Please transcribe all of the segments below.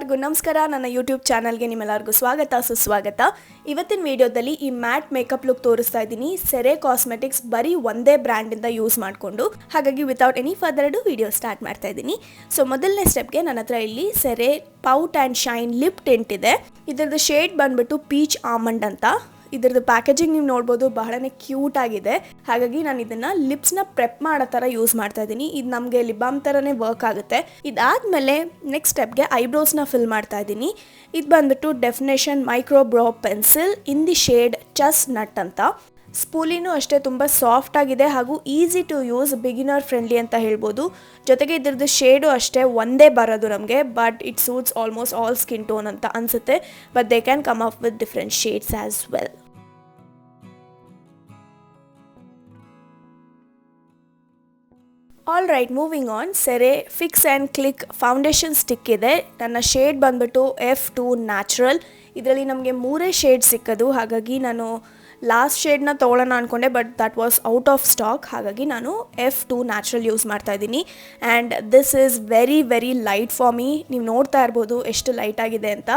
ಎಲ್ಲರಿಗೂ ನಮಸ್ಕಾರ. ನನ್ನ ಯೂಟ್ಯೂಬ್ ಚಾನಲ್ಗೆ ನಿಮ್ಮೆಲ್ಲರಿಗೂ ಸ್ವಾಗತ ಸುಸ್ವಾಗತ. ಇವತ್ತಿನ ವಿಡಿಯೋದಲ್ಲಿ ಈ ಮ್ಯಾಟ್ ಮೇಕಪ್ ಲುಕ್ ತೋರಿಸ್ತಾ ಇದ್ದೀನಿ ಸೆರೆ ಕಾಸ್ಮೆಟಿಕ್ಸ್ ಬರೀ ಒಂದೇ ಬ್ರ್ಯಾಂಡಿಂದ ಯೂಸ್ ಮಾಡಿಕೊಂಡು. ಹಾಗಾಗಿ without any further do video start ಮಾಡ್ತಾ ಇದ್ದೀನಿ. ಸೊ ಮೊದಲನೇ ಸ್ಟೆಪ್ಗೆ ನನ್ನ ಹತ್ರ ಇಲ್ಲಿ ಸೆರೆ ಪೌಟ್ ಆ್ಯಂಡ್ ಶೈನ್ ಲಿಪ್ ಟಿಂಟ್ ಇದೆ. ಇದರದ್ದು ಶೇಡ್ ಬಂದ್ಬಿಟ್ಟು ಪೀಚ್ ಆಮಂಡ್ ಅಂತ. ಇದರದ್ದು ಪ್ಯಾಕೇಜಿಂಗ್ ನೀವು ನೋಡ್ಬೋದು, ಬಹಳನೇ ಕ್ಯೂಟ್ ಆಗಿದೆ. ಹಾಗಾಗಿ ನಾನು ಇದನ್ನು ಲಿಪ್ಸ್ನ ಪ್ರೆಪ್ ಮಾಡೋ ಥರ ಯೂಸ್ ಮಾಡ್ತಾ ಇದ್ದೀನಿ. ಇದು ನಮಗೆ ಲಿಪ್ ಬಾಮ್ ಥರನೇ ವರ್ಕ್ ಆಗುತ್ತೆ. ಇದಾದಮೇಲೆ ನೆಕ್ಸ್ಟ್ ಸ್ಟೆಪ್ಗೆ ಐಬ್ರೋಸ್ನ ಫಿಲ್ ಮಾಡ್ತಾ ಇದ್ದೀನಿ. ಇದು ಬಂದ್ಬಿಟ್ಟು definition micro brow pencil in the shade chestnut ಅಂತ. ಸ್ಪೂಲಿನೂ ಅಷ್ಟೇ ತುಂಬ ಸಾಫ್ಟ್ ಆಗಿದೆ ಹಾಗೂ easy to use, beginner friendly ಅಂತ ಹೇಳ್ಬೋದು. ಜೊತೆಗೆ ಇದ್ರದ್ದು ಶೇಡು ಅಷ್ಟೇ ಒಂದೇ ಬರೋದು ನಮಗೆ, but it suits almost all skin tone ಅಂತ ಅನಿಸುತ್ತೆ. But they can come up with different shades as well. All right, moving on. ಸೆರೆ fix and click foundation stick ಇದೆ. ನನ್ನ ಶೇಡ್ ಬಂದ್ಬಿಟ್ಟು F2 ನ್ಯಾಚುರಲ್. ಇದರಲ್ಲಿ ನಮಗೆ 3 ಶೇಡ್ ಸಿಕ್ಕೋದು. ಹಾಗಾಗಿ ನಾನು ಲಾಸ್ಟ್ ಶೇಡ್ನ ತೊಗೊಳ್ಳೋಣ ಅಂದ್ಕೊಂಡೆ, but that was out of stock. ಹಾಗಾಗಿ ನಾನು F2 ನ್ಯಾಚುರಲ್ ಯೂಸ್ ಮಾಡ್ತಾ ಇದ್ದೀನಿ. And this is very very light for me. ನೀವು ನೋಡ್ತಾ ಇರ್ಬೋದು ಎಷ್ಟು ಲೈಟ್ ಆಗಿದೆ ಅಂತ.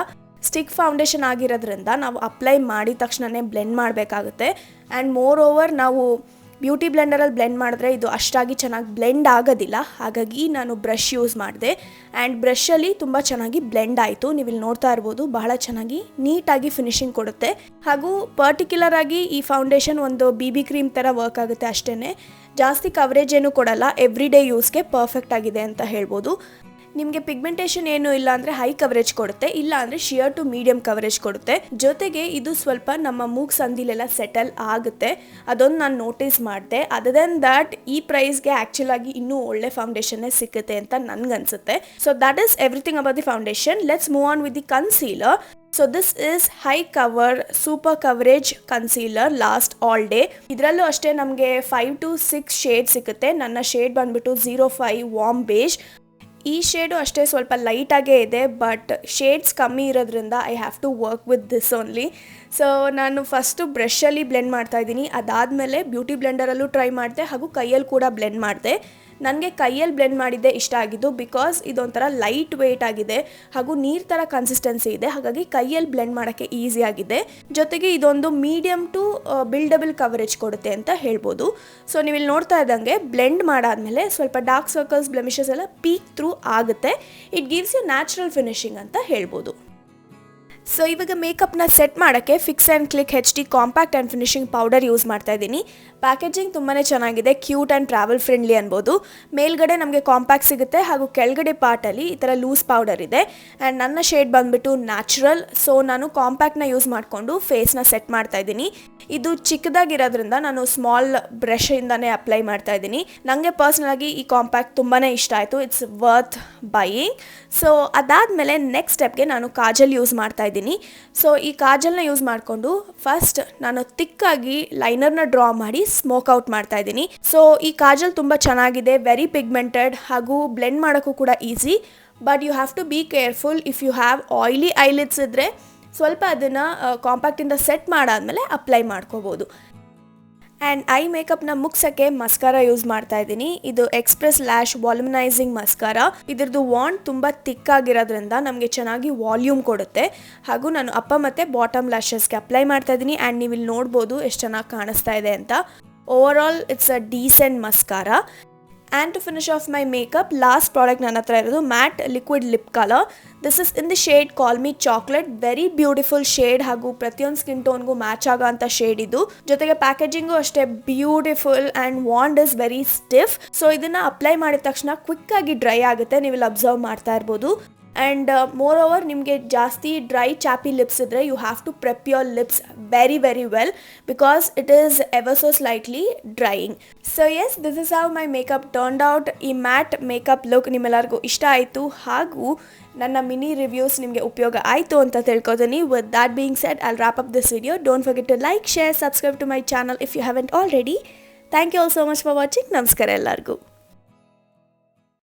ಸ್ಟಿಕ್ ಫೌಂಡೇಶನ್ ಆಗಿರೋದ್ರಿಂದ ನಾವು ಅಪ್ಲೈ ಮಾಡಿದ ತಕ್ಷಣವೇ ಬ್ಲೆಂಡ್ ಮಾಡಬೇಕಾಗುತ್ತೆ. ಆ್ಯಂಡ್ ಮೋರ್ ಓವರ್ ನಾವು ಬ್ಯೂಟಿ ಬ್ಲೆಂಡರಲ್ಲಿ ಬ್ಲೆಂಡ್ ಮಾಡಿದ್ರೆ ಇದು ಅಷ್ಟಾಗಿ ಚೆನ್ನಾಗಿ ಬ್ಲೆಂಡ್ ಆಗೋದಿಲ್ಲ. ಹಾಗಾಗಿ ನಾನು ಬ್ರಷ್ ಯೂಸ್ ಮಾಡಿದೆ ಆ್ಯಂಡ್ ಬ್ರಷಲ್ಲಿ ತುಂಬ ಚೆನ್ನಾಗಿ ಬ್ಲೆಂಡ್ ಆಯಿತು. ನೀವು ಇಲ್ಲಿ ನೋಡ್ತಾ ಇರ್ಬೋದು, ಬಹಳ ಚೆನ್ನಾಗಿ ನೀಟಾಗಿ ಫಿನಿಶಿಂಗ್ ಕೊಡುತ್ತೆ. ಹಾಗೂ ಪರ್ಟಿಕ್ಯುಲರ್ ಆಗಿ ಈ ಫೌಂಡೇಶನ್ ಒಂದು BB ಕ್ರೀಮ್ ಥರ ವರ್ಕ್ ಆಗುತ್ತೆ ಅಷ್ಟೇ. ಜಾಸ್ತಿ ಕವರೇಜ್ ಏನೂ ಕೊಡಲ್ಲ. ಎವ್ರಿ ಡೇ ಯೂಸ್ಗೆ ಪರ್ಫೆಕ್ಟ್ ಆಗಿದೆ ಅಂತ ಹೇಳ್ಬೋದು. ನಿಮಗೆ ಪಿಗ್ಮೆಂಟೇಷನ್ ಏನೂ ಇಲ್ಲ ಅಂದರೆ ಹೈ ಕವರೇಜ್ ಕೊಡುತ್ತೆ, ಇಲ್ಲ ಅಂದರೆ ಶಿಯರ್ ಟು ಮೀಡಿಯಂ ಕವರೇಜ್ ಕೊಡುತ್ತೆ. ಜೊತೆಗೆ ಇದು ಸ್ವಲ್ಪ ನಮ್ಮ ಮೂಗ್ ಸಂದಿಲೆಲ್ಲ ಸೆಟಲ್ ಆಗುತ್ತೆ. ಅದೊಂದು ನಾನು ನೋಟಿಸ್ ಮಾಡಿದೆ. ಅದರ್ ದೆನ್ ದ್ಯಾಟ್ ಈ ಪ್ರೈಸ್ಗೆ ಆ್ಯಕ್ಚುಲ್ ಆಗಿ ಇನ್ನೂ ಒಳ್ಳೆ ಫೌಂಡೇಶನ್ನೇ ಸಿಗುತ್ತೆ ಅಂತ ನನಗನ್ಸುತ್ತೆ. So that is everything about the foundation. Let's move on with the concealer. So this is high cover super coverage concealer last all day. ಇದರಲ್ಲೂ ಅಷ್ಟೇ ನಮಗೆ 5 to 6 ಶೇಡ್ ಸಿಗುತ್ತೆ. ನನ್ನ ಶೇಡ್ ಬಂದ್ಬಿಟ್ಟು 05 ವಾರ್ಮ್ ಬೇಜ್. ಈ ಶೇಡು ಅಷ್ಟೇ ಸ್ವಲ್ಪ ಲೈಟಾಗೇ ಇದೆ, ಬಟ್ ಶೇಡ್ಸ್ ಕಮ್ಮಿ ಇರೋದ್ರಿಂದ I have to work with this only. So ನಾನು ಫಸ್ಟು ಬ್ರಷಲ್ಲಿ ಬ್ಲೆಂಡ್ ಮಾಡ್ತಾಯಿದ್ದೀನಿ. ಅದಾದಮೇಲೆ ಬ್ಯೂಟಿ ಬ್ಲೆಂಡರಲ್ಲೂ ಟ್ರೈ ಮಾಡಿದೆ ಹಾಗೂ ಕೈಯಲ್ಲಿ ಕೂಡ ಬ್ಲೆಂಡ್ ಮಾಡಿದೆ. ನನಗೆ ಕೈಯಲ್ಲಿ ಬ್ಲೆಂಡ್ ಮಾಡಿದ್ದೆ ಇಷ್ಟ ಆಗಿದ್ದು, ಬಿಕಾಸ್ ಇದೊಂಥರ ಲೈಟ್ ವೆಯ್ಟ್ ಆಗಿದೆ ಹಾಗೂ ನೀರು ಥರ ಕನ್ಸಿಸ್ಟೆನ್ಸಿ ಇದೆ. ಹಾಗಾಗಿ ಕೈಯಲ್ಲಿ ಬ್ಲೆಂಡ್ ಮಾಡೋಕ್ಕೆ ಈಸಿ ಆಗಿದೆ. ಜೊತೆಗೆ ಇದೊಂದು ಮೀಡಿಯಮ್ ಟು ಬಿಲ್ಡಬಲ್ ಕವರೇಜ್ ಕೊಡುತ್ತೆ ಅಂತ ಹೇಳ್ಬೋದು. ಸೊ ನೀವು ಇಲ್ಲಿ ನೋಡ್ತಾ ಇದ್ದಂಗೆ ಬ್ಲೆಂಡ್ ಮಾಡಾದಮೇಲೆ ಸ್ವಲ್ಪ ಡಾರ್ಕ್ ಸರ್ಕಲ್ಸ್, ಬ್ಲೆಮಿಷಸ್ ಎಲ್ಲ ಪೀಕ್ ಥ್ರೂ ಆಗುತ್ತೆ. It gives you natural finishing ಅಂತ ಹೇಳ್ಬೋದು. ಸೊ ಇವಾಗ ಮೇಕಪ್ನ ಸೆಟ್ ಮಾಡೋಕ್ಕೆ fix and click HD compact and finishing powder use ಮಾಡ್ತಾ ಇದ್ದೀನಿ. ಪ್ಯಾಕೇಜಿಂಗ್ ತುಂಬಾ ಚೆನ್ನಾಗಿದೆ, ಕ್ಯೂಟ್ ಆ್ಯಂಡ್ ಟ್ರಾವೆಲ್ ಫ್ರೆಂಡ್ಲಿ ಅನ್ಬೋದು. ಮೇಲ್ಗಡೆ ನಮಗೆ ಕಾಂಪ್ಯಾಕ್ಟ್ ಸಿಗುತ್ತೆ ಹಾಗೂ ಕೆಳಗಡೆ ಪಾರ್ಟಲ್ಲಿ ಈ ಥರ ಲೂಸ್ ಪೌಡರ್ ಇದೆ. ಆ್ಯಂಡ್ ನನ್ನ ಶೇಡ್ ಬಂದುಬಿಟ್ಟು ನ್ಯಾಚುರಲ್. ಸೊ ನಾನು ಕಾಂಪ್ಯಾಕ್ಟ್ನ ಯೂಸ್ ಮಾಡಿಕೊಂಡು ಫೇಸ್ನ ಸೆಟ್ ಮಾಡ್ತಾ ಇದ್ದೀನಿ. ಇದು ಚಿಕ್ಕದಾಗಿರೋದ್ರಿಂದ ನಾನು ಸ್ಮಾಲ್ ಬ್ರಷಿಂದನೇ ಅಪ್ಲೈ ಮಾಡ್ತಾ ಇದ್ದೀನಿ. ನನಗೆ ಪರ್ಸ್ನಲಾಗಿ ಈ ಕಾಂಪ್ಯಾಕ್ಟ್ ತುಂಬಾ ಇಷ್ಟ ಆಯಿತು. It's worth buying. ಸೊ ಅದಾದಮೇಲೆ ನೆಕ್ಸ್ಟ್ ಸ್ಟೆಪ್ಗೆ ನಾನು ಕಾಜಲ್ ಯೂಸ್ ಮಾಡ್ತಾ ಇದ್ದೀನಿ. ಸೊ ಈ ಕಾಜಲ್ನ ಯೂಸ್ ಮಾಡಿಕೊಂಡು ಫಸ್ಟ್ ನಾನು ತಿಕ್ಕಾಗಿ ಲೈನರ್ನ ಡ್ರಾ ಮಾಡಿ ಸ್ಮೋಕ್ ಔಟ್ ಮಾಡ್ತಾ ಇದ್ದೀನಿ. ಸೊ ಈ ಕಾಜಲ್ ತುಂಬ ಚೆನ್ನಾಗಿದೆ, ವೆರಿ ಪಿಗ್ಮೆಂಟೆಡ್ ಹಾಗೂ ಬ್ಲೆಂಡ್ ಮಾಡೋಕ್ಕೂ ಕೂಡ easy. But you have to be careful. If you have oily eyelids ಇದ್ದರೆ ಸ್ವಲ್ಪ ಅದನ್ನು ಕಾಂಪ್ಯಾಕ್ಟಿಂದ ಸೆಟ್ ಮಾಡಾದಮೇಲೆ ಅಪ್ಲೈ ಮಾಡ್ಕೋಬೋದು. ಆ್ಯಂಡ್ ಐ ಮೇಕಪ್ನ ಮುಗ್ಸೋಕ್ಕೆ ಮಸ್ಕಾರ ಯೂಸ್ ಮಾಡ್ತಾ ಇದ್ದೀನಿ. ಇದು ಎಕ್ಸ್ಪ್ರೆಸ್ ಲ್ಯಾಶ್ ವಾಲ್ಯುಮನೈಸಿಂಗ್ ಮಸ್ಕಾರ. ಇದ್ರದ್ದು ವಾಂಡ್ ತುಂಬ ತಿಕ್ಕಾಗಿರೋದ್ರಿಂದ ನಮಗೆ ಚೆನ್ನಾಗಿ ವಾಲ್ಯೂಮ್ ಕೊಡುತ್ತೆ. ಹಾಗೂ ನಾನು ಅಪ್ಪ ಮತ್ತು ಬಾಟಮ್ ಲ್ಯಾಶಸ್ಗೆ ಅಪ್ಲೈ ಮಾಡ್ತಾ ಇದ್ದೀನಿ. ಆ್ಯಂಡ್ ನೀವು ಇಲ್ಲಿ ನೋಡ್ಬೋದು ಎಷ್ಟು ಚೆನ್ನಾಗಿ ಕಾಣಿಸ್ತಾ ಇದೆ ಅಂತ. Over all it's a decent mascara. And to finish off my makeup, last product ನನ್ನ ಹತ್ರ ಇರೋದು matte liquid lip colour. This is in the shade call me chocolate. Very beautiful shade ಹಾಗೂ ಪ್ರತಿಯೊಂದು ಸ್ಕಿನ್ ಟೋನ್ಗೂ ಮ್ಯಾಚ್ ಆಗೋ ಅಂಥ shade ಇದು. ಜೊತೆಗೆ packaging ಅಷ್ಟೇ beautiful and wand is very stiff. So ಇದನ್ನು ಅಪ್ಲೈ ಮಾಡಿದ ತಕ್ಷಣ ಕ್ವಿಕ್ಕಾಗಿ ಡ್ರೈ ಆಗುತ್ತೆ. ನೀವು ಇಲ್ಲಿ ಅಬ್ಸರ್ವ್ ಮಾಡ್ತಾ ಇರ್ಬೋದು. ಆ್ಯಂಡ್ ಮೋರ್ ಓವರ್ ನಿಮಗೆ ಜಾಸ್ತಿ ಡ್ರೈ ಚಾಪಿ ಲಿಪ್ಸ್ ಇದ್ದರೆ you have to prep your lips very very well, because it is ever so slightly drying. So yes, this is how my makeup turned out. ಈ matte makeup look ನಿಮ್ಮೆಲ್ಲರಿಗೂ ಇಷ್ಟ ಆಯಿತು ಹಾಗೂ ನನ್ನ mini reviews ನಿಮಗೆ ಉಪಯೋಗ ಆಯಿತು ಅಂತ ತಿಳ್ಕೊತೀನಿ. With that being said, I'll wrap up this video. Don't forget to like, share, subscribe to my channel if you haven't already. Thank you all so much for watching. ನಮಸ್ಕಾರ ಎಲ್ಲರಿಗೂ.